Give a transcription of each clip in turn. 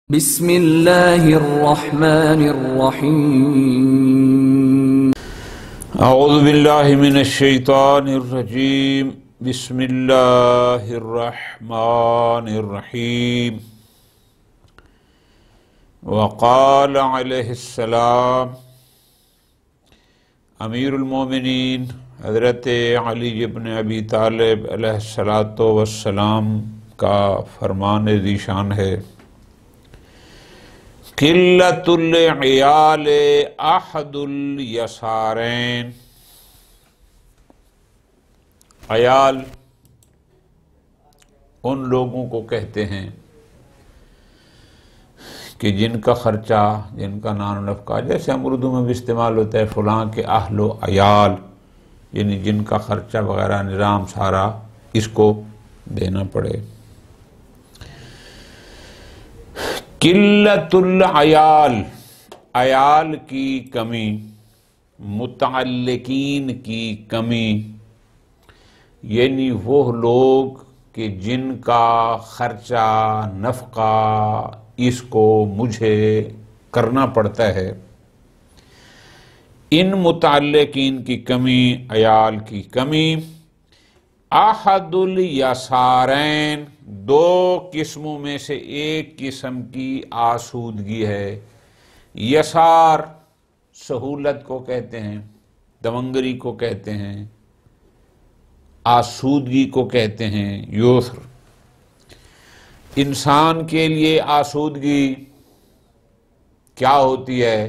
بسم اللہ الرحمن الرحیم اعوذ باللہ من الشیطان الرجیم بسم اللہ الرحمن الرحیم وقال علیہ السلام امیر المومنین حضرت علی بن ابی طالب علیہ السلام کا فرمان ذیشان ہے قلت العیال احد الیسارین۔ عیال ان لوگوں کو کہتے ہیں کہ جن کا خرچہ، جن کا نان و نفقہ، جیسے ہم اردو میں بھی استعمال ہوتا ہے فلاں کے اہل و عیال، یعنی جن کا خرچہ وغیرہ نظام سارا اس کو دینا پڑے۔ قلت العیال، عیال کی کمی، متعلقین کی کمی، یعنی وہ لوگ کہ جن کا خرچہ نفقہ اس کو مجھے کرنا پڑتا ہے، ان متعلقین کی کمی، عیال کی کمی۔ احد الیسارین، دو قسموں میں سے ایک قسم کی آسودگی ہے۔ یسار سہولت کو کہتے ہیں، دونگری کو کہتے ہیں، آسودگی کو کہتے ہیں یسر۔ انسان کے لیے آسودگی کیا ہوتی ہے؟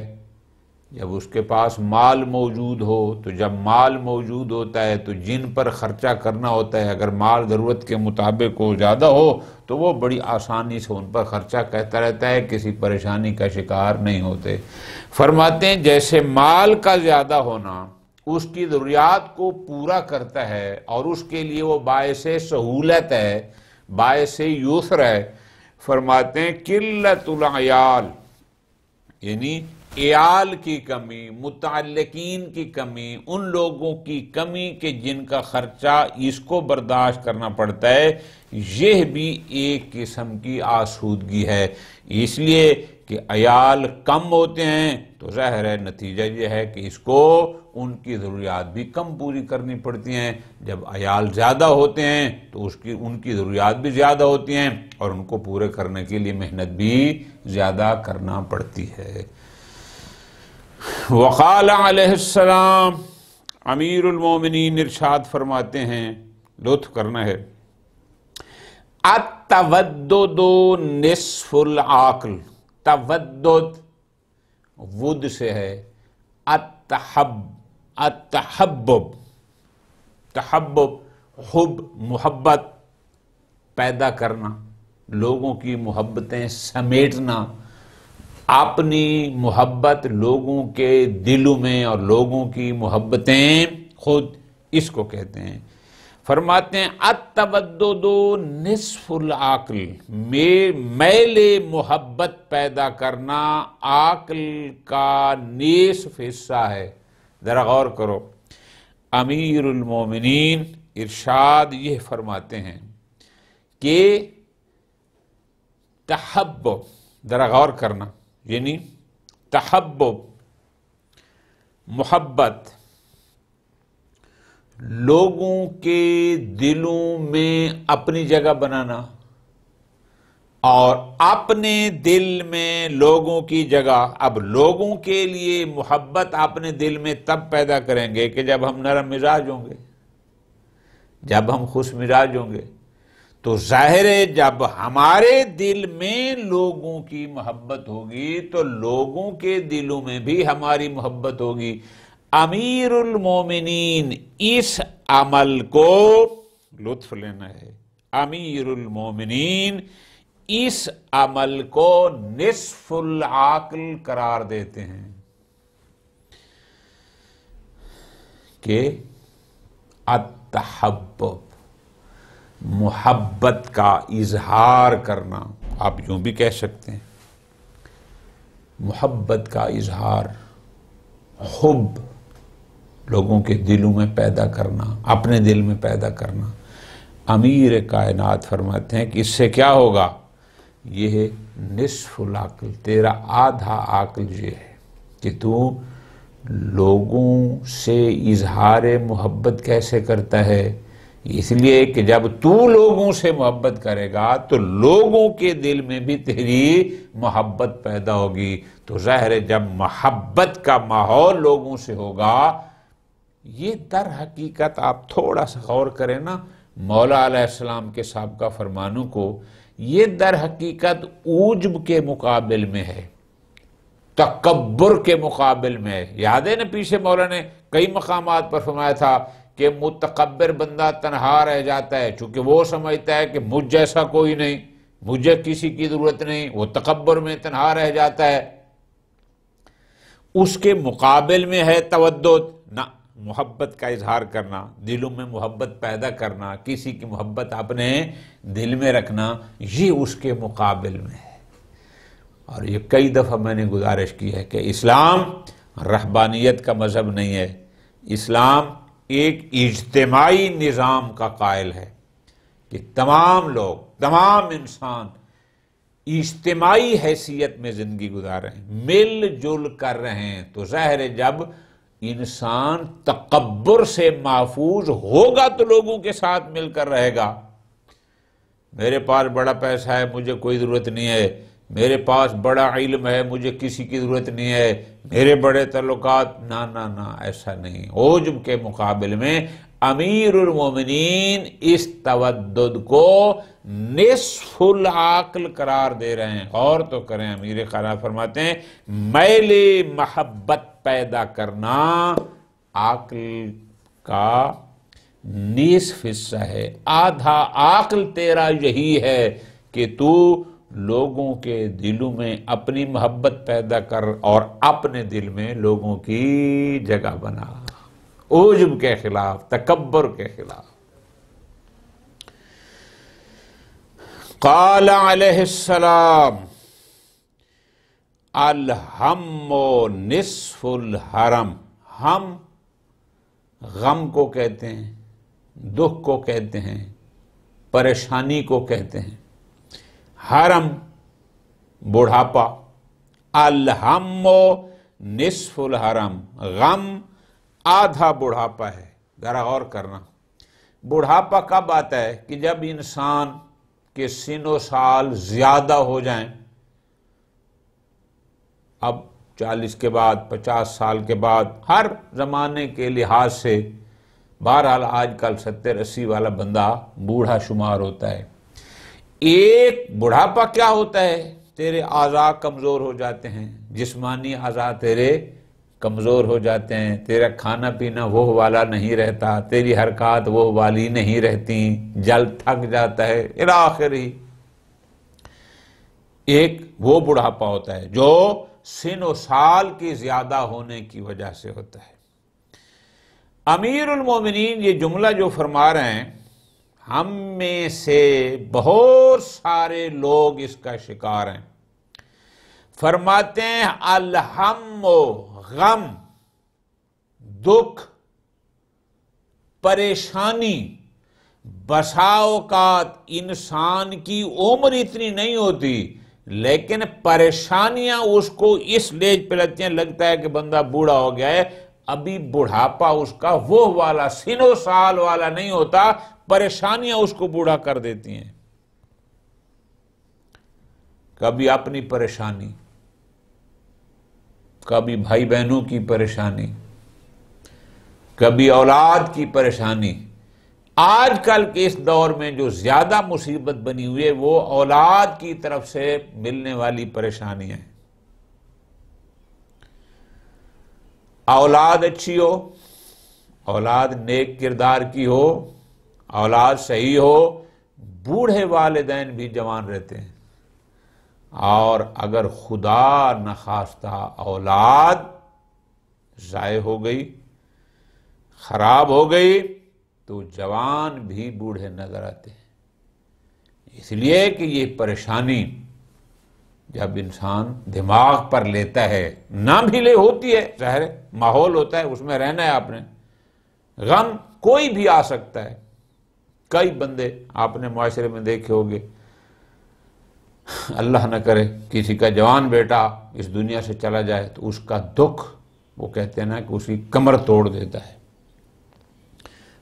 جب اس کے پاس مال موجود ہو، تو جب مال موجود ہوتا ہے تو جن پر خرچہ کرنا ہوتا ہے، اگر مال ضرورت کے مطابق ہو، زیادہ ہو، تو وہ بڑی آسانی سے ان پر خرچہ کرتا رہتا ہے، کسی پریشانی کا شکار نہیں ہوتے۔ فرماتے ہیں جیسے مال کا زیادہ ہونا اس کی ضروریات کو پورا کرتا ہے اور اس کے لیے وہ باعث سہولت ہے، باعث یسر ہے، فرماتے ہیں قلت العیال، یعنی عیال کی کمی، متعلقین کی کمی، ان لوگوں کی کمی کہ جن کا خرچہ اس کو برداشت کرنا پڑتا ہے، یہ بھی ایک قسم کی آسودگی ہے۔ اس لیے کہ عیال کم ہوتے ہیں تو ظاہر ہے نتیجہ یہ ہے کہ اس کو ان کی ضروریات بھی کم پوری کرنی پڑتی ہیں۔ جب عیال زیادہ ہوتے ہیں تو ان کی ضروریات بھی زیادہ ہوتی ہیں اور ان کو پورے کرنے کے لیے محنت بھی زیادہ کرنا پڑتی ہے۔ وقال علیہ السلام، امیر المومنین ارشاد فرماتے ہیں، لطف کرنا ہے، التودد نصف العقل۔ تودد ود سے ہے، التحبب، تحبب حب، محبت پیدا کرنا، لوگوں کی محبتیں سمیٹنا، اپنی محبت لوگوں کے دلوں میں اور لوگوں کی محبتیں خود، اس کو کہتے ہیں۔ فرماتے ہیں التودد نصف العقل، میل محبت پیدا کرنا عقل کا نصف حصہ ہے۔ ذرا غور کرو، امیر المومنین ارشاد یہ فرماتے ہیں کہ تحبب، ذرا غور کرنا، یعنی تحبب، محبت لوگوں کے دلوں میں اپنی جگہ بنانا اور اپنے دل میں لوگوں کی جگہ۔ اب لوگوں کے لیے محبت اپنے دل میں تب پیدا کریں گے کہ جب ہم نرم مزاج ہوں گے، جب ہم خوش مزاج ہوں گے، تو ظاہر ہے جب ہمارے دل میں لوگوں کی محبت ہوگی تو لوگوں کے دلوں میں بھی ہماری محبت ہوگی۔ امیر المومنین اس عمل کو لطف لینا ہے، امیر المومنین اس عمل کو نصف العقل قرار دیتے ہیں کہ التحبب، محبت کا اظہار کرنا، آپ یوں بھی کہہ سکتے ہیں محبت کا اظہار، حب لوگوں کے دلوں میں پیدا کرنا، اپنے دل میں پیدا کرنا۔ امیر کائنات فرماتے ہیں کہ اس سے کیا ہوگا یہ ہے نصف العقل، تیرا آدھا عقل یہ ہے کہ تو لوگوں سے اظہار محبت کیسے کرتا ہے۔ اس لیے کہ جب تو لوگوں سے محبت کرے گا تو لوگوں کے دل میں بھی تیری محبت پیدا ہوگی، تو ظاہر ہے جب محبت کا ماحول لوگوں سے ہوگا، یہ در حقیقت آپ تھوڑا سا غور کریں نا مولا علیہ السلام کے سابقہ فرمانوں کو، یہ در حقیقت عجب کے مقابل میں ہے، تکبر کے مقابل میں ہے۔ یاد ہے نا پیچھے مولا نے کئی مقامات پر فرمایا تھا کہ متکبر بندہ تنہا رہ جاتا ہے، چونکہ وہ سمجھتا ہے کہ مجھ جیسا کوئی نہیں، مجھے کسی کی ضرورت نہیں، وہ تکبر میں تنہا رہ جاتا ہے۔ اس کے مقابل میں ہے تودد، نہ محبت کا اظہار کرنا، دلوں میں محبت پیدا کرنا، کسی کی محبت اپنے دل میں رکھنا، یہ اس کے مقابل میں ہے۔ اور یہ کئی دفعہ میں نے گزارش کی ہے کہ اسلام رہبانیت کا مذہب نہیں ہے، اسلام ایک اجتماعی نظام کا قائل ہے کہ تمام لوگ، تمام انسان اجتماعی حیثیت میں زندگی گزار رہے ہیں، مل جل کر رہے ہیں۔ تو ظاہر ہے جب انسان تکبر سے محفوظ ہوگا تو لوگوں کے ساتھ مل کر رہے گا۔ میرے پاس بڑا پیسہ ہے، مجھے کوئی ضرورت نہیں ہے، میرے پاس بڑا علم ہے، مجھے کسی کی ضرورت نہیں ہے، میرے بڑے تعلقات، نہ ایسا نہیں۔ عجب کے مقابل میں امیر المومنین اس تودد کو نصف العقل قرار دے رہے ہیں۔ اور تو کریں، امیر قرار فرماتے ہیں میل محبت پیدا کرنا عقل کا نصف حصہ ہے، آدھا عقل تیرا یہی ہے کہ تو لوگوں کے دلوں میں اپنی محبت پیدا کر اور اپنے دل میں لوگوں کی جگہ بنا، عجب کے خلاف، تکبر کے خلاف۔ قال علیہ السلام الہم نصف الحرم، ہم غم کو کہتے ہیں، دکھ کو کہتے ہیں، پریشانی کو کہتے ہیں، حرم بڑھاپا، الہم نصف الحرم، غم آدھا بڑھاپا ہے۔ ذرا غور کرنا، بڑھاپا کب آتا ہے؟ کہ جب انسان کے سن و سال زیادہ ہو جائیں، اب 40 کے بعد، 50 سال کے بعد، ہر زمانے کے لحاظ سے بہرحال آج کل 70-80 والا بندہ بوڑھا شمار ہوتا ہے۔ ایک بڑھاپا کیا ہوتا ہے؟ تیرے اعضاء کمزور ہو جاتے ہیں، جسمانی اعضاء تیرے کمزور ہو جاتے ہیں، تیرا کھانا پینا وہ والا نہیں رہتا، تیری حرکات وہ والی نہیں رہتی، جلد تھک جاتا ہے، الی آخر۔ ایک وہ بڑھاپا ہوتا ہے جو سن و سال کی زیادہ ہونے کی وجہ سے ہوتا ہے۔ امیر المومنین یہ جملہ جو فرما رہے ہیں، ہم میں سے بہت سارے لوگ اس کا شکار ہیں۔ فرماتے ہیں الہم و غم، دکھ، پریشانی، بسا اوقات انسان کی عمر اتنی نہیں ہوتی لیکن پریشانیاں اس کو اس لیج پہ لگتی ہیں، لگتا ہے کہ بندہ بوڑھا ہو گیا ہے، ابھی بڑھاپا اس کا وہ والا سن و سال والا نہیں ہوتا، پریشانیاں اس کو بوڑھا کر دیتی ہیں۔ کبھی اپنی پریشانی، کبھی بھائی بہنوں کی پریشانی، کبھی اولاد کی پریشانی۔ آج کل کے اس دور میں جو زیادہ مصیبت بنی ہوئی ہے وہ اولاد کی طرف سے ملنے والی پریشانیاں ہیں۔ اولاد اچھی ہو، اولاد نیک کردار کی ہو، اولاد صحیح ہو، بوڑھے والدین بھی جوان رہتے ہیں، اور اگر خدا نخواستہ اولاد ضائع ہو گئی، خراب ہو گئی، تو جوان بھی بوڑھے نظر آتے ہیں۔ اس لیے کہ یہ پریشانی جب انسان دماغ پر لیتا ہے، نہ بھی لے ہوتی ہے، ظاہر ماحول ہوتا ہے، اس میں رہنا ہے آپ نے، غم کوئی بھی آ سکتا ہے۔ کئی بندے آپ نے معاشرے میں دیکھے ہوگے اللہ نہ کرے کسی کا جوان بیٹا اس دنیا سے چلا جائے تو اس کا دکھ وہ کہتے ہیں نا کہ اس کی کمر توڑ دیتا ہے.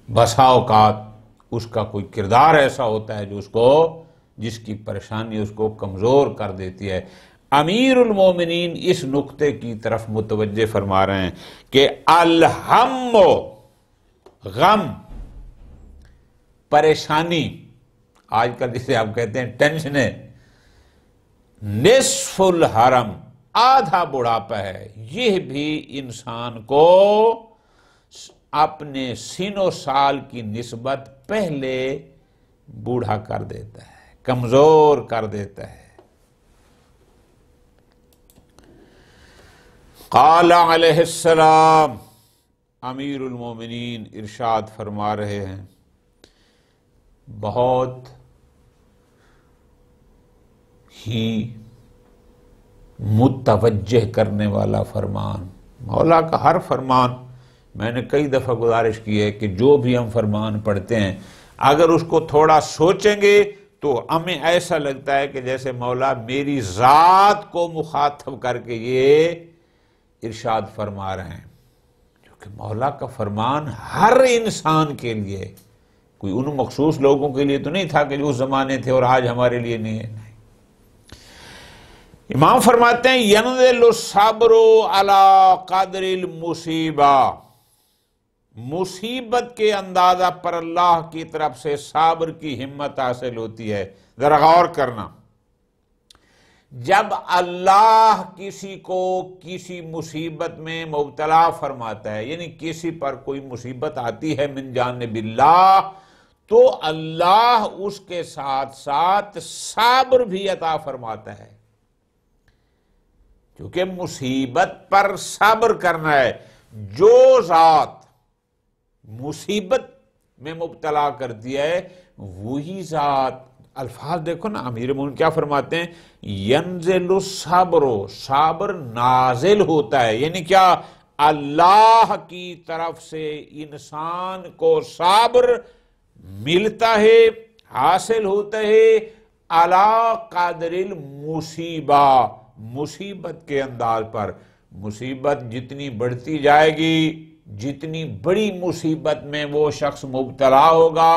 بسا اوقات اس کا کوئی کردار ایسا ہوتا ہے جو جس کی پریشانی اس کو کمزور کر دیتی ہے. امیر المومنین اس نقطے کی طرف متوجہ فرما رہے ہیں کہ الہم غم، پریشانی، آج کل جسے آپ کہتے ہیں ٹینشنیں، نصف الحرم، آدھا بڑھاپا ہے. یہ بھی انسان کو اپنے سن و سال کی نسبت پہلے بوڑھا کر دیتا ہے، کمزور کر دیتا ہے. قال علیہ السلام، امیر المومنین ارشاد فرما رہے ہیں، بہت ہی متوجہ کرنے والا فرمان. مولا کا ہر فرمان، میں نے کئی دفعہ گزارش کی ہے کہ جو بھی ہم فرمان پڑھتے ہیں اگر اس کو تھوڑا سوچیں گے تو ہمیں ایسا لگتا ہے کہ جیسے مولا میری ذات کو مخاطب کر کے یہ ارشاد فرما رہے ہیں. کیونکہ مولا کا فرمان ہر انسان کے لیے، کوئی ان مخصوص لوگوں کے لیے تو نہیں تھا کہ جو اس زمانے تھے اور آج ہمارے لیے نہیں ہے. امام فرماتے ہیں ینزل الصبر علی قدر المصیبہ، مصیبت کے اندازہ پر اللہ کی طرف سے صبر کی ہمت حاصل ہوتی ہے. ذرا غور کرنا، جب اللہ کسی کو کسی مصیبت میں مبتلا فرماتا ہے، یعنی کسی پر کوئی مصیبت آتی ہے من جانب اللہ، تو اللہ اس کے ساتھ ساتھ صبر بھی عطا فرماتا ہے. کیونکہ مصیبت پر صبر کرنا ہے. جو ذات مصیبت میں مبتلا کرتی ہے وہی ذات، الفاظ دیکھو نا، امیر مومنین کیا فرماتے ہیں، ینزل الصبر، صبر نازل ہوتا ہے. یعنی کیا؟ اللہ کی طرف سے انسان کو صبر ملتا ہے، حاصل ہوتا ہے، علی قدر المصیبہ، مصیبت کے انداز پر. مصیبت جتنی بڑھتی جائے گی، جتنی بڑی مصیبت میں وہ شخص مبتلا ہوگا،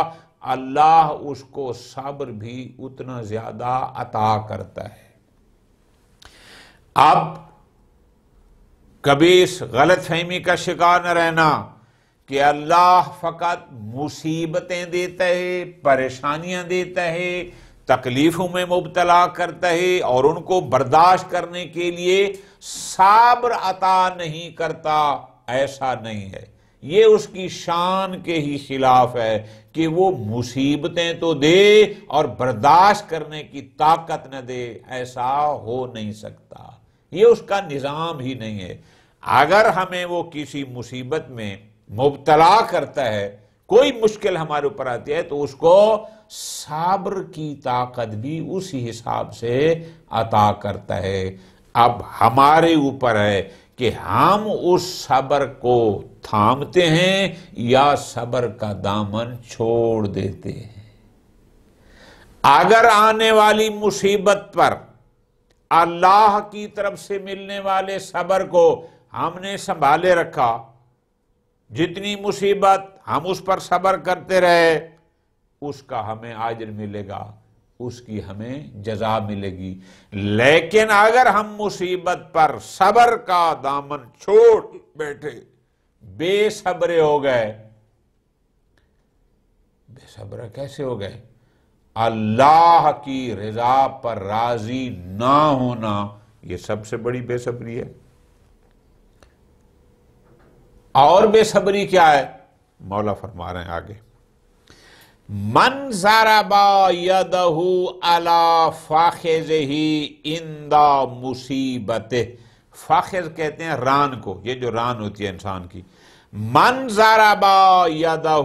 اللہ اس کو صبر بھی اتنا زیادہ عطا کرتا ہے. اب کبھی اس غلط فہمی کا شکار نہ رہنا کہ اللہ فقط مصیبتیں دیتا ہے، پریشانیاں دیتا ہے، تکلیفوں میں مبتلا کرتا ہے اور ان کو برداشت کرنے کے لیے صبر عطا نہیں کرتا. ایسا نہیں ہے. یہ اس کی شان کے ہی خلاف ہے کہ وہ مصیبتیں تو دے اور برداشت کرنے کی طاقت نہ دے. ایسا ہو نہیں سکتا، یہ اس کا نظام ہی نہیں ہے. اگر ہمیں وہ کسی مصیبت میں مبتلا کرتا ہے، کوئی مشکل ہمارے اوپر آتی ہے، تو اس کو صبر کی طاقت بھی اسی حساب سے عطا کرتا ہے. اب ہمارے اوپر ہے کہ ہم اس صبر کو تھامتے ہیں یا صبر کا دامن چھوڑ دیتے ہیں. اگر آنے والی مصیبت پر اللہ کی طرف سے ملنے والے صبر کو ہم نے سنبھالے رکھا، جتنی مصیبت ہم اس پر صبر کرتے رہے، اس کا ہمیں اجر ملے گا، اس کی ہمیں جزا ملے گی. لیکن اگر ہم مصیبت پر صبر کا دامن چھوڑ بیٹھے، بے صبرے ہو گئے، بے صبر کیسے ہو گئے؟ اللہ کی رضا پر راضی نہ ہونا، یہ سب سے بڑی بے صبری ہے. اور بے صبری کیا ہے؟ مولا فرما رہے ہیں آگے، من ضرب یدہ علی فاخذہ عند مصیبتہ. فاخذ کہتے ہیں ران کو، یہ جو ران ہوتی ہے انسان کی. من ضرب یدہ،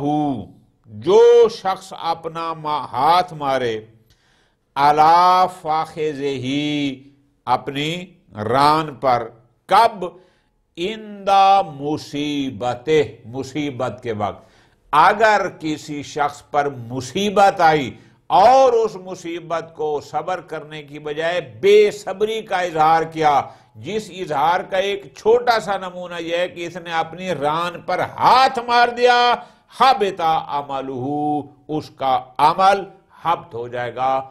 جو شخص اپنا ہاتھ مارے، علی فاخذہ، اپنی ران پر، کب؟ عند مصیبتہ، مصیبت کے وقت. اگر کسی شخص پر مصیبت آئی اور اس مصیبت کو صبر کرنے کی بجائے بے صبری کا اظہار کیا، جس اظہار کا ایک چھوٹا سا نمونہ یہ ہے کہ اس نے اپنی ران پر ہاتھ مار دیا، حبط عملہ، اس کا عمل حبط ہو جائے گا،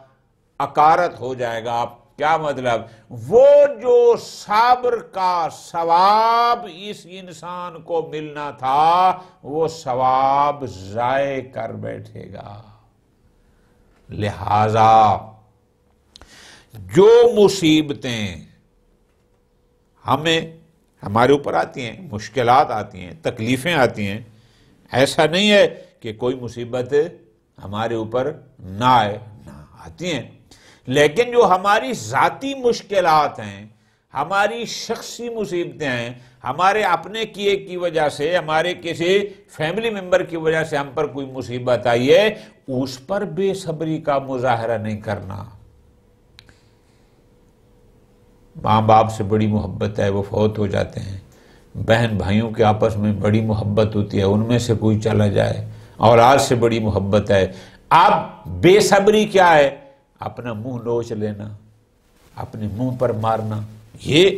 اکارت ہو جائے گا۔ کیا مطلب؟ وہ جو صبر کا ثواب اس انسان کو ملنا تھا وہ ثواب ضائع کر بیٹھے گا۔ لہذا جو مصیبتیں ہمارے اوپر آتی ہیں، مشکلات آتی ہیں، تکلیفیں آتی ہیں، ایسا نہیں ہے کہ کوئی مصیبت ہمارے اوپر نہ آئے، نہ آتی ہیں، لیکن جو ہماری ذاتی مشکلات ہیں، ہماری شخصی مصیبتیں ہیں، ہمارے اپنے کیے کی وجہ سے، ہمارے کسی فیملی ممبر کی وجہ سے ہم پر کوئی مصیبت آئی ہے، اس پر بے صبری کا مظاہرہ نہیں کرنا۔ ماں باپ سے بڑی محبت ہے، وہ فوت ہو جاتے ہیں، بہن بھائیوں کے آپس میں بڑی محبت ہوتی ہے، ان میں سے کوئی چلا جائے، اولاد سے بڑی محبت ہے، اب بے صبری کیا ہے؟ اپنا منہ نوچ لینا، اپنے منہ پر مارنا، یہ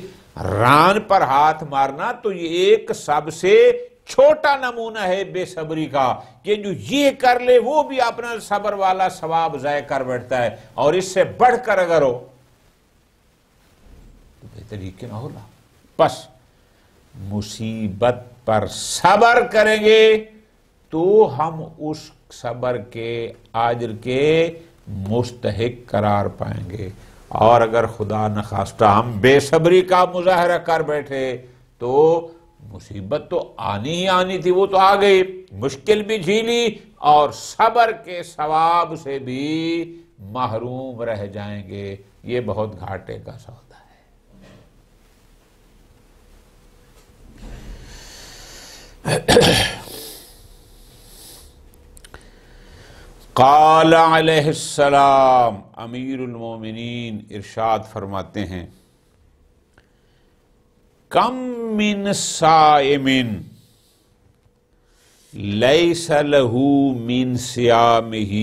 ران پر ہاتھ مارنا تو یہ ایک سب سے چھوٹا نمونہ ہے بے صبری کا، کہ جو یہ کر لے وہ بھی اپنا صبر والا ثواب ضائع کر بیٹھتا ہے، اور اس سے بڑھ کر اگر ہو تو بہتر یہ کہ نہ ہوگا۔ بس مصیبت پر صبر کریں گے تو ہم اس صبر کے اجر کے مستحق قرار پائیں گے، اور اگر خدا نخواستہ ہم بے صبری کا مظاہرہ کر بیٹھے تو مصیبت تو آنی ہی آنی تھی، وہ تو آ گئی، مشکل بھی جھیلی اور صبر کے ثواب سے بھی محروم رہ جائیں گے۔ یہ بہت گھاٹے کا سودا ہے۔ قال علیہ السلام، امیر المومنین ارشاد فرماتے ہیں، کم من صائم لیس لہ من صیامہ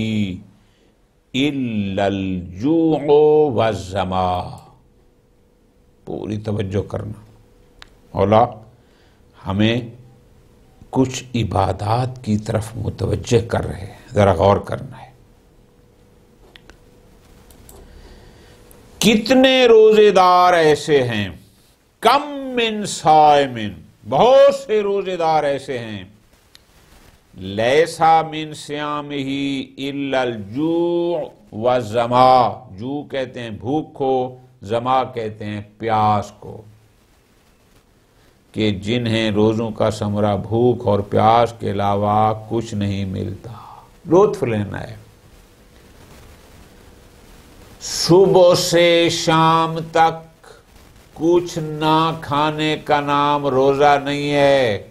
الا الجوع والظما۔ پوری توجہ کرنا، مولا ہمیں کچھ عبادات کی طرف متوجہ کر رہے ہیں، ذرا غور کرنا ہے۔ کتنے روزے دار ایسے ہیں، کم من صائم، بہت سے روزے دار ایسے ہیں، لیسا من صیامہ الا الجوع والظما، جو کہتے ہیں بھوک کو، ظما کہتے ہیں پیاس کو، کہ جنہیں روزوں کا ثمرہ بھوک اور پیاس کے علاوہ کچھ نہیں ملتا۔ لطف لینا ہے، صبح سے شام تک کچھ نہ کھانے کا نام روزہ نہیں ہے۔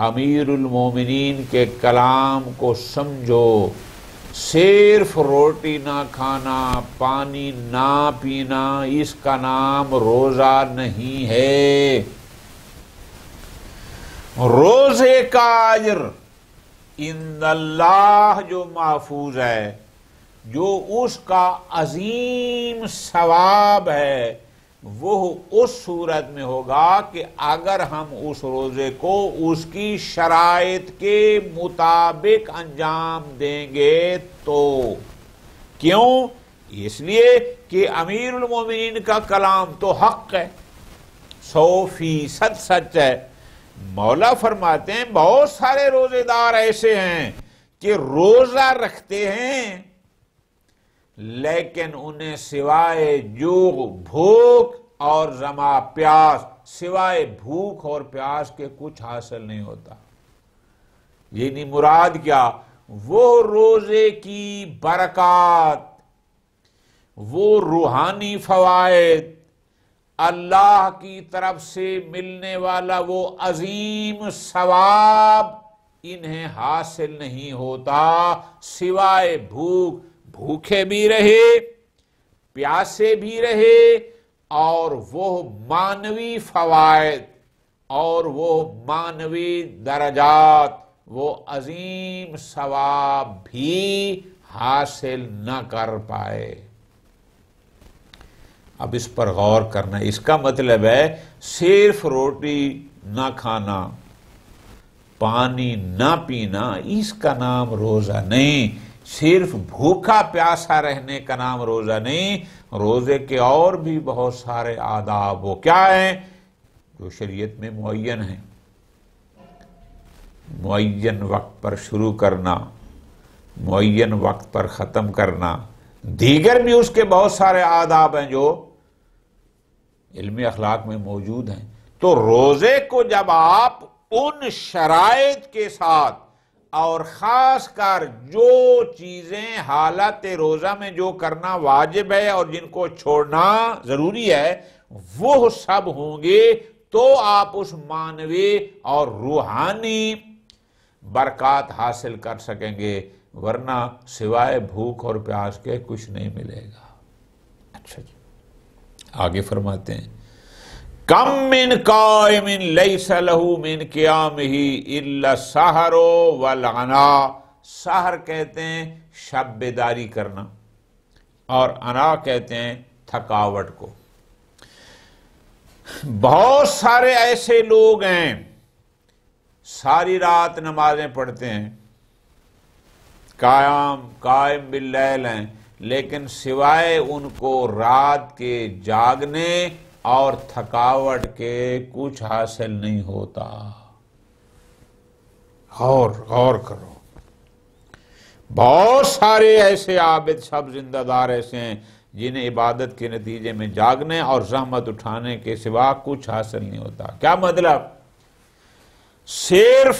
امیر المومنین کے کلام کو سمجھو، صرف روٹی نہ کھانا، پانی نہ پینا، اس کا نام روزہ نہیں ہے۔ روزے کا اجر عند اللہ جو محفوظ ہے، جو اس کا عظیم ثواب ہے، وہ اس صورت میں ہوگا کہ اگر ہم اس روزے کو اس کی شرائط کے مطابق انجام دیں گے تو۔ کیوں؟ اس لیے کہ امیر المومنین کا کلام تو حق ہے، 100% سچ ہے۔ مولا فرماتے ہیں بہت سارے روزے دار ایسے ہیں کہ روزہ رکھتے ہیں لیکن انہیں سوائے جوع بھوک اور ظما پیاس، سوائے بھوک اور پیاس کے کچھ حاصل نہیں ہوتا۔ یعنی مراد کیا؟ وہ روزے کی برکات، وہ روحانی فوائد، اللہ کی طرف سے ملنے والا وہ عظیم ثواب انہیں حاصل نہیں ہوتا سوائے بھوکے بھی رہے، پیاسے بھی رہے، اور وہ معنوی فوائد اور وہ معنوی درجات وہ عظیم ثواب بھی حاصل نہ کر پائے۔ اب اس پر غور کرنا، اس کا مطلب ہے صرف روٹی نہ کھانا، پانی نہ پینا، اس کا نام روزہ نہیں۔ صرف بھوکا پیاسا رہنے کا نام روزہ نہیں۔ روزے کے اور بھی بہت سارے آداب، وہ کیا ہیں؟ جو شریعت میں معین ہیں۔ معین وقت پر شروع کرنا، معین وقت پر ختم کرنا، دیگر بھی اس کے بہت سارے آداب ہیں جو علم اخلاق میں موجود ہیں۔ تو روزے کو جب آپ ان شرائط کے ساتھ، اور خاص کر جو چیزیں حالت روزہ میں جو کرنا واجب ہے اور جن کو چھوڑنا ضروری ہے وہ سب ہوں گے، تو آپ اس معنوی اور روحانی برکات حاصل کر سکیں گے، ورنہ سوائے بھوک اور پیاس کے کچھ نہیں ملے گا۔ اچھا جی، آگے فرماتے ہیں کم من قائم لیس لہ من قیامہ الا السحر والعنا۔ سحر کہتے ہیں شب بیداری کرنا، اور عنا کہتے ہیں تھکاوٹ کو۔ بہت سارے ایسے لوگ ہیں ساری رات نمازیں پڑھتے ہیں، قائم باللیل ہیں، لیکن سوائے ان کو رات کے جاگنے اور تھکاوٹ کے کچھ حاصل نہیں ہوتا۔ غور کرو، بہت سارے ایسے عابد سب زندہ دار ایسے ہیں جنہیں عبادت کے نتیجے میں جاگنے اور زحمت اٹھانے کے سوا کچھ حاصل نہیں ہوتا۔ کیا مطلب؟ صرف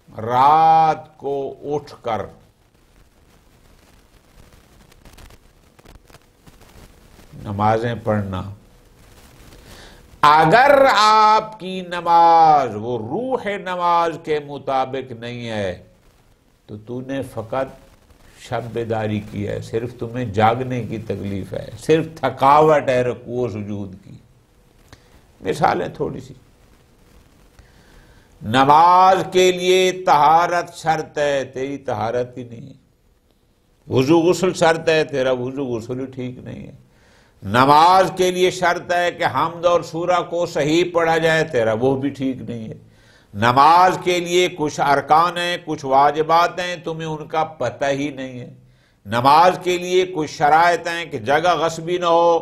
رات کو اٹھ کر نمازیں پڑھنا، اگر آپ کی نماز وہ روح نماز کے مطابق نہیں ہے تو تو نے فقط شب بیداری کی ہے، صرف تمہیں جاگنے کی تکلیف ہے، صرف تھکاوٹ ہے رکوع و سجود کی۔ مثالیں تھوڑی سی، نماز کے لیے طہارت شرط ہے، تیری طہارت ہی نہیں ہے۔ وضو غسل شرط ہے، تیرا وضو غسل ہی ٹھیک نہیں ہے۔ نماز کے لیے شرط ہے کہ حمد اور سورہ کو صحیح پڑھا جائے، تیرا وہ بھی ٹھیک نہیں ہے۔ نماز کے لیے کچھ ارکان ہیں، کچھ واجبات ہیں، تمہیں ان کا پتہ ہی نہیں ہے۔ نماز کے لیے کچھ شرائط ہیں کہ جگہ غصبی نہ ہو،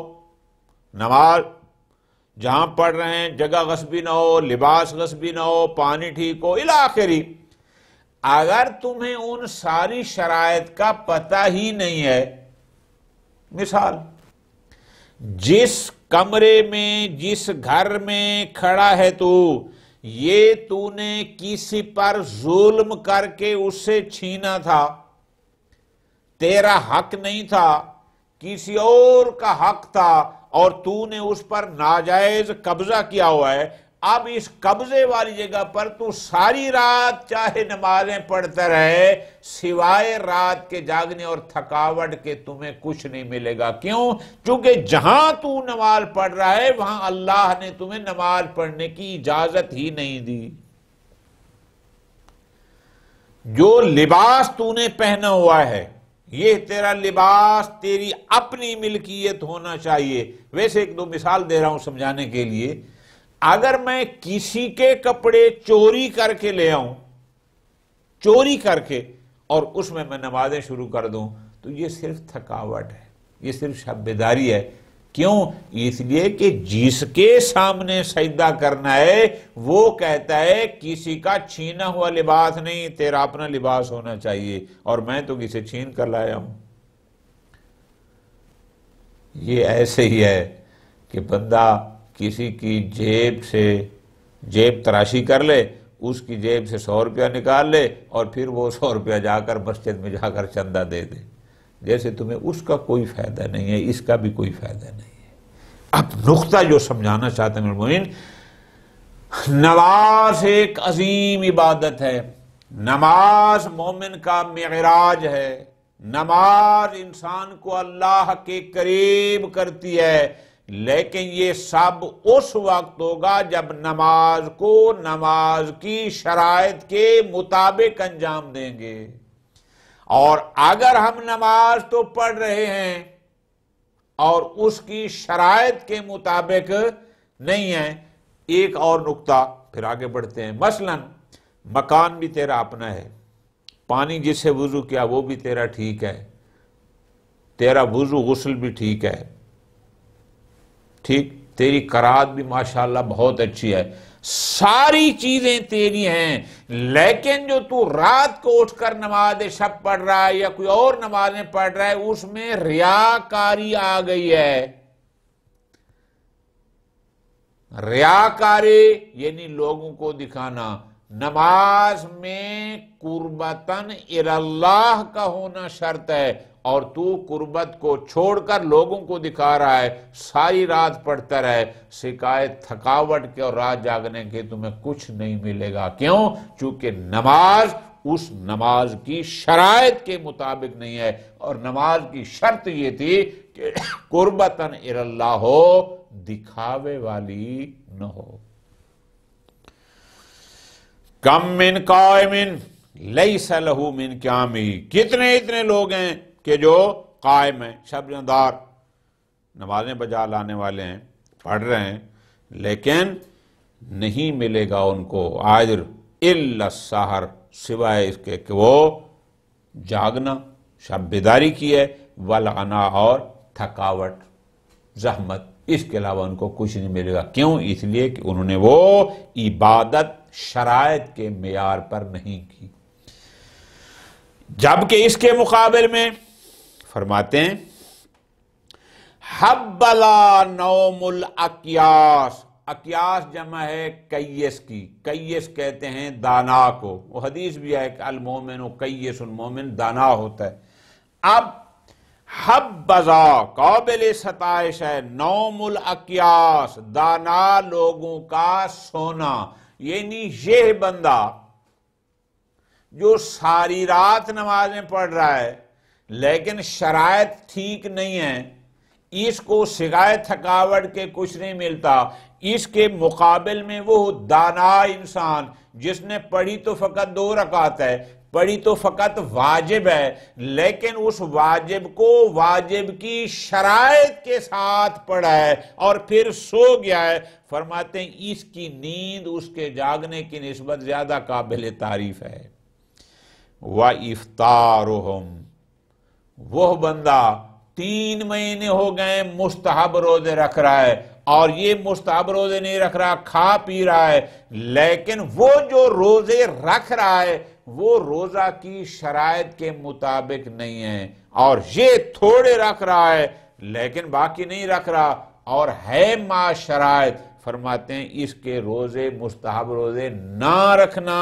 نماز جہاں پڑھ رہے ہیں جگہ غصبی نہ ہو، لباس غصبی نہ ہو، پانی ٹھیک ہو، الی آخری۔ اگر تمہیں ان ساری شرائط کا پتہ ہی نہیں ہے، مثال جس کمرے میں جس گھر میں کھڑا ہے تو نے کسی پر ظلم کر کے اس سے چھینا تھا، تیرا حق نہیں تھا، کسی اور کا حق تھا، اور تو نے اس پر ناجائز قبضہ کیا ہوا ہے۔ اب اس قبضے والی جگہ پر تو ساری رات چاہے نمازیں پڑھتا رہے، سوائے رات کے جاگنے اور تھکاوٹ کے تمہیں کچھ نہیں ملے گا۔ کیوں؟ چونکہ جہاں تو نماز پڑھ رہا ہے وہاں اللہ نے تمہیں نماز پڑھنے کی اجازت ہی نہیں دی۔ جو لباس تو نے پہنا ہوا ہے، یہ تیرا لباس تیری اپنی ملکیت ہونا چاہیے۔ ویسے ایک دو مثال دے رہا ہوں سمجھانے کے لیے۔ اگر میں کسی کے کپڑے چوری کر کے لے آؤں، چوری کر کے، اور اس میں نمازیں شروع کر دوں، تو یہ صرف تھکاوٹ ہے، یہ صرف شب بیداری ہے۔ کیوں؟ اس لیے کہ جس کے سامنے سجدہ کرنا ہے وہ کہتا ہے کسی کا چھینا ہوا لباس نہیں، تیرا اپنا لباس ہونا چاہیے، اور میں تو کسے چھین کر لایا ہوں۔ یہ ایسے ہی ہے کہ بندہ کسی کی جیب سے جیب تراشی کر لے، اس کی جیب سے 100 روپیہ نکال لے، اور پھر وہ 100 روپیہ جا کر مسجد میں جا کر چندہ دے دے، جیسے تمہیں اس کا کوئی فائدہ نہیں ہے، اس کا بھی کوئی فائدہ نہیں ہے۔ اب نقطہ جو سمجھانا چاہتے ہیں مومن، نماز ایک عظیم عبادت ہے، نماز مومن کا معراج ہے، نماز انسان کو اللہ کے قریب کرتی ہے، لیکن یہ سب اس وقت ہوگا جب نماز کو نماز کی شرائط کے مطابق انجام دیں گے. اور اگر ہم نماز تو پڑھ رہے ہیں اور اس کی شرائط کے مطابق نہیں ہے. ایک اور نقطہ پھر آگے بڑھتے ہیں. مثلا مکان بھی تیرا اپنا ہے, پانی جس سے وضو کیا وہ بھی تیرا ٹھیک ہے, تیرا وضو غسل بھی ٹھیک ہے, ٹھیک, تیری قرات بھی ماشاءاللہ بہت اچھی ہے, ساری چیزیں تیری ہیں. لیکن جو تو رات کو اٹھ کر نماز شب پڑھ رہا ہے یا کوئی اور نمازیں پڑھ رہا ہے, اس میں ریاکاری آ گئی ہے. ریاکاری یعنی لوگوں کو دکھانا. نماز میں قربتاً اللہ کا ہونا شرط ہے, اور تو قربت کو چھوڑ کر لوگوں کو دکھا رہا ہے. ساری رات پڑھتا رہے, شکایت تھکاوٹ کے اور رات جاگنے کے تمہیں کچھ نہیں ملے گا. کیوں؟ چونکہ نماز اس نماز کی شرائط کے مطابق نہیں ہے, اور نماز کی شرط یہ تھی کہ قربتاً اللہ ہو, دکھاوے والی نہ ہو. کم من قائم لیس لہ من قیامہ, کتنے اتنے لوگ ہیں کہ جو قائم ہیں, شب دار نمازیں بجا لانے والے ہیں, پڑھ رہے ہیں, لیکن نہیں ملے گا ان کو اجر الا السحر, سوائے اس کے کہ وہ جاگنا, شب بیداری کی ہے, والغنا اور تھکاوٹ زحمت, اس کے علاوہ ان کو کچھ نہیں ملے گا. کیوں؟ اس لیے کہ انہوں نے وہ عبادت شرائط کے معیار پر نہیں کی. جبکہ اس کے مقابل میں فرماتے ہیں حبلا نوم الاکیاس, اکیاس جمع ہے کیس کی, کیس کہتے ہیں دانا کو. وہ حدیث بھی ہے کہ المومن کیس, المومن دانا ہوتا ہے. اب حبذا قابل ستائش ہے, نوم الاکیاس دانا لوگوں کا سونا. یعنی یہ بندہ جو ساری رات نمازیں پڑھ رہا ہے لیکن شرائط ٹھیک نہیں ہے, اس کو شکایت تھکاوٹ کے کچھ نہیں ملتا. اس کے مقابل میں وہ دانا انسان جس نے پڑھی تو فقط 2 رکعت ہے, پڑھی تو فقط واجب ہے, لیکن اس واجب کو واجب کی شرائط کے ساتھ پڑھا ہے اور پھر سو گیا ہے. فرماتے ہیں اس کی نیند اس کے جاگنے کی نسبت زیادہ قابل تعریف ہے. وَإِفْطَارُهُمْ, وہ بندہ 3 مہینے ہو گئے مستحب روزے رکھ رہا ہے, اور یہ مستحب روزے نہیں رکھ رہا, کھا پی رہا ہے, لیکن وہ جو روزے رکھ رہا ہے وہ روزہ کی شرائط کے مطابق نہیں ہے, اور یہ تھوڑے رکھ رہا ہے لیکن باقی نہیں رکھ رہا, اور ہے ما شرائط. فرماتے ہیں اس کے روزے مستحب روزے نہ رکھنا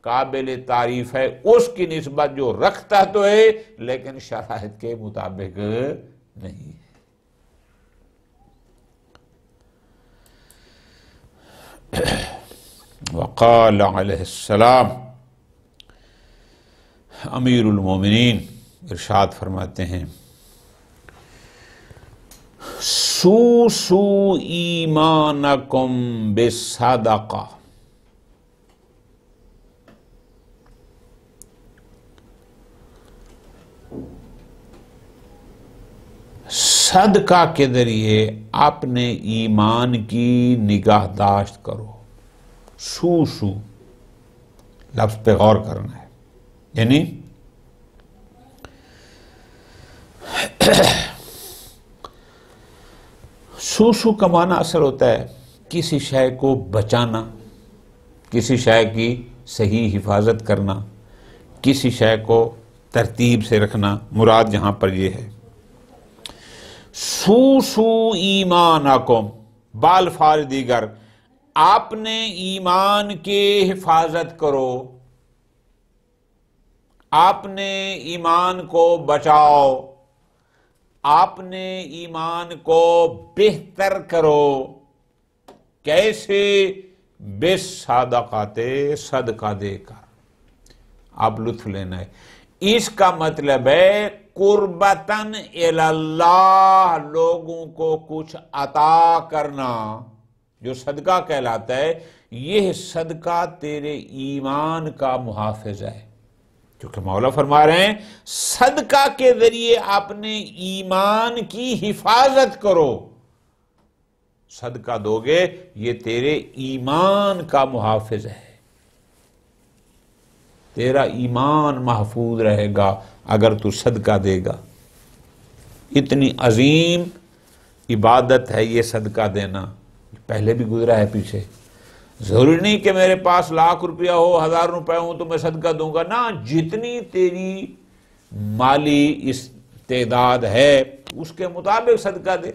قابل تعریف ہے اس کی نسبت جو رکھتا تو ہے لیکن شرائط کے مطابق نہیں ہے. وقال علیہ السلام, امیر المومنین ارشاد فرماتے ہیں سو ایمانکم بالصدقہ, صدقہ کے ذریعے اپنے ایمان کی نگہداشت کرو. سو لفظ پہ غور کرنا ہے, یعنی سو کا معنی اثر ہوتا ہے کسی شے کو بچانا, کسی شے کی صحیح حفاظت کرنا, کسی شے کو ترتیب سے رکھنا. مراد یہاں پر یہ ہے سو ایمانکم بالفاظ دیگر, اپنے ایمان کی حفاظت کرو, اپنے ایمان کو بچاؤ, اپنے ایمان کو بہتر کرو. کیسے؟ بالصدقات, صدقہ دے کر. آپ لطف لینا ہے, اس کا مطلب ہے قربتن اللہ، لوگوں کو کچھ عطا کرنا جو صدقہ کہلاتا ہے، یہ صدقہ تیرے ایمان کا محافظ ہے. کیونکہ مولا فرما رہے ہیں صدقہ کے ذریعے اپنے ایمان کی حفاظت کرو. صدقہ دو گے یہ تیرے ایمان کا محافظ ہے، تیرا ایمان محفوظ رہے گا اگر تو صدقہ دے گا. اتنی عظیم عبادت ہے یہ صدقہ دینا، پہلے بھی گزرا ہے پیچھے. ضروری نہیں کہ میرے پاس لاکھ روپیہ ہو، 1000 روپے ہوں تو میں صدقہ دوں گا، نہ، جتنی تیری مالی استعداد ہے اس کے مطابق صدقہ دے.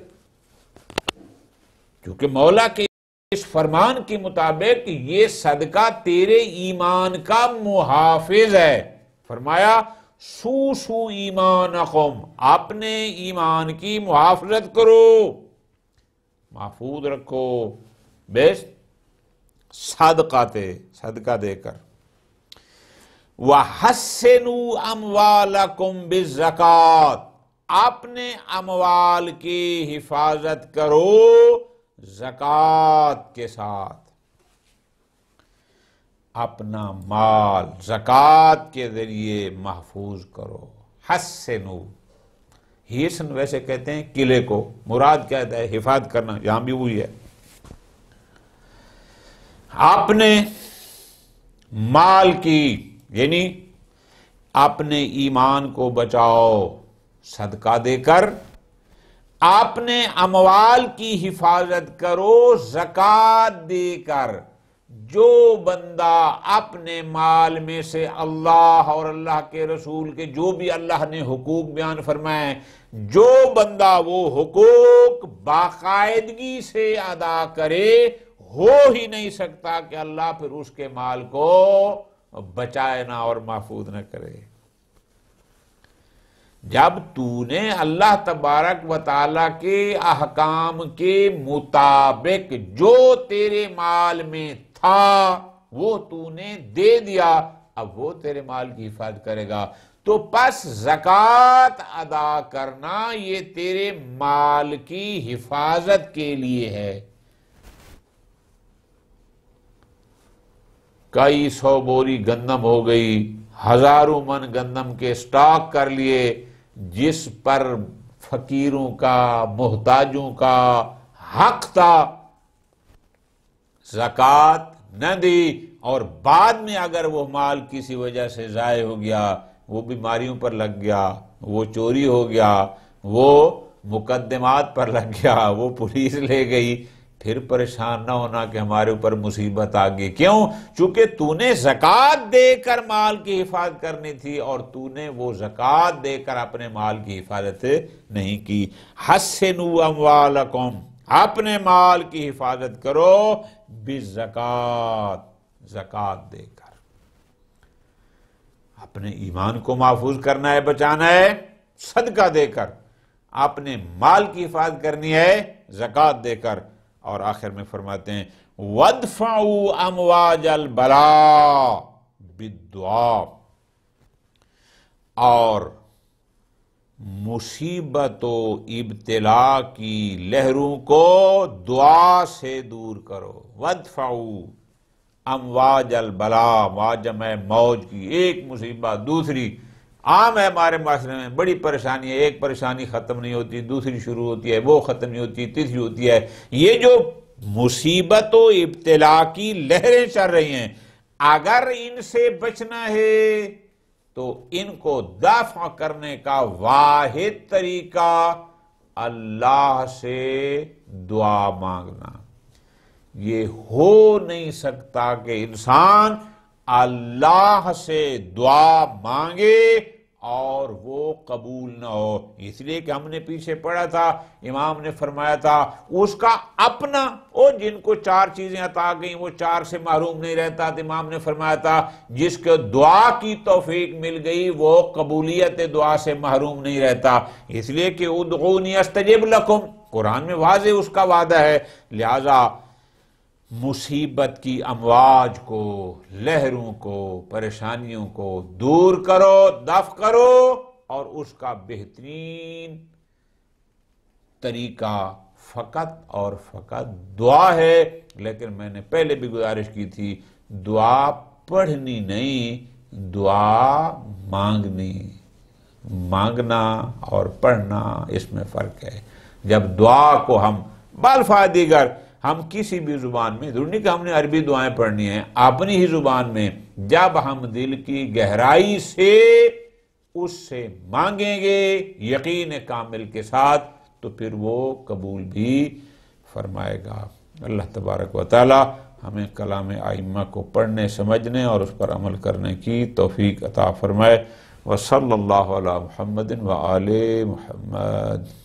کیونکہ مولا کے اس فرمان کے مطابق یہ صدقہ تیرے ایمان کا محافظ ہے. فرمایا سو ایمانکم، اپنے ایمان کی محافظت کرو، محفوظ رکھو بیس صدقہ دے کر. وَحَسِّنُوا أَمْوَالَكُمْ بِالزَّكَاةِ، اپنے اموال کی حفاظت کرو زکوٰۃ کے ساتھ. اپنا مال زکوٰۃ کے ذریعے محفوظ کرو. حسنو، حسن ویسے کہتے ہیں قلعے کو، مراد کیا ہے حفاظت کرنا، یہاں بھی وہی ہے. اپنے مال کی یعنی اپنے ایمان کو بچاؤ صدقہ دے کر، اپنے اموال کی حفاظت کرو زکوٰۃ دے کر. جو بندہ اپنے مال میں سے اللہ اور اللہ کے رسول کے جو بھی اللہ نے حقوق بیان فرمائے، جو بندہ وہ حقوق باقاعدگی سے ادا کرے، ہو ہی نہیں سکتا کہ اللہ پھر اس کے مال کو بچائے نہ اور محفوظ نہ کرے. جب تو نے اللہ تبارک و تعالیٰ کے احکام کے مطابق جو تیرے مال میں تھا وہ تو نے دے دیا، اب وہ تیرے مال کی حفاظت کرے گا. تو پس زکوٰۃ ادا کرنا یہ تیرے مال کی حفاظت کے لیے ہے. کئی 100 بوری گندم ہو گئی، ہزاروں من گندم کے سٹاک کر لیے، جس پر فقیروں کا محتاجوں کا حق تھا، زکوٰۃ نہ دی، اور بعد میں اگر وہ مال کسی وجہ سے ضائع ہو گیا، وہ بیماریوں پر لگ گیا، وہ چوری ہو گیا، وہ مقدمات پر لگ گیا، وہ پولیس لے گئی، پھر پریشان نہ ہونا کہ ہمارے اوپر مصیبت آ گئی. کیوں؟ چونکہ تو نے زکوٰۃ دے کر مال کی حفاظت کرنی تھی اور تو نے وہ زکوٰۃ دے کر اپنے مال کی حفاظت نہیں کی. حسنوا اموالکم، اپنے مال کی حفاظت کرو بالزکوٰۃ، زکوٰۃ دے کر. اپنے ایمان کو محفوظ کرنا ہے، بچانا ہے صدقہ دے کر، اپنے مال کی حفاظت کرنی ہے زکوٰۃ دے کر. اور آخر میں فرماتے ہیں وَادْفَعُوا أَمْوَاجَ الْبَلَاءِ بِالدُّعَاءِ، اور مصیبت و ابتلا کی لہروں کو دعا سے دور کرو. وَادْفَعُوا أَمْوَاجَ الْبَلَاءِ، موج جمع موج کی، ایک مصیبت دوسری. عام ہے ہمارے معاشرے میں، بڑی پریشانی ہے، ایک پریشانی ختم نہیں ہوتی، دوسری شروع ہوتی ہے، وہ ختم نہیں ہوتی، تیسری ہوتی ہے. یہ جو مصیبت و ابتلا کی لہریں چل رہی ہیں، اگر ان سے بچنا ہے تو ان کو دفع کرنے کا واحد طریقہ اللہ سے دعا مانگنا. یہ ہو نہیں سکتا کہ انسان اللہ سے دعا مانگے اور وہ قبول نہ ہو. اس لیے کہ ہم نے پیچھے پڑھا تھا، امام نے فرمایا تھا اس کا اپنا، جن کو 4 چیزیں عطا گئیں وہ 4 سے محروم نہیں رہتا. تو امام نے فرمایا تھا جس کو دعا کی توفیق مل گئی وہ قبولیت دعا سے محروم نہیں رہتا. اس لیے کہ ادعونی استجب لکم، قرآن میں واضح اس کا وعدہ ہے. لہذا مصیبت کی امواج کو، لہروں کو، پریشانیوں کو دور کرو، دفع کرو، اور اس کا بہترین طریقہ فقط اور فقط دعا ہے۔ لیکن میں نے پہلے بھی گزارش کی تھی، دعا پڑھنی نہیں، دعا مانگنی۔ مانگنا اور پڑھنا اس میں فرق ہے۔ جب دعا کو ہم بالفاظ دیگر ہم کسی بھی زبان میں، ضروری نہیں کہ ہم نے عربی دعائیں پڑھنی ہیں، اپنی ہی زبان میں جب ہم دل کی گہرائی سے اس سے مانگیں گے یقین کامل کے ساتھ، تو پھر وہ قبول بھی فرمائے گا۔ اللہ تبارک و تعالی ہمیں کلام ائمہ کو پڑھنے، سمجھنے اور اس پر عمل کرنے کی توفیق عطا فرمائے۔ وصلی اللہ علی محمد وآل محمد۔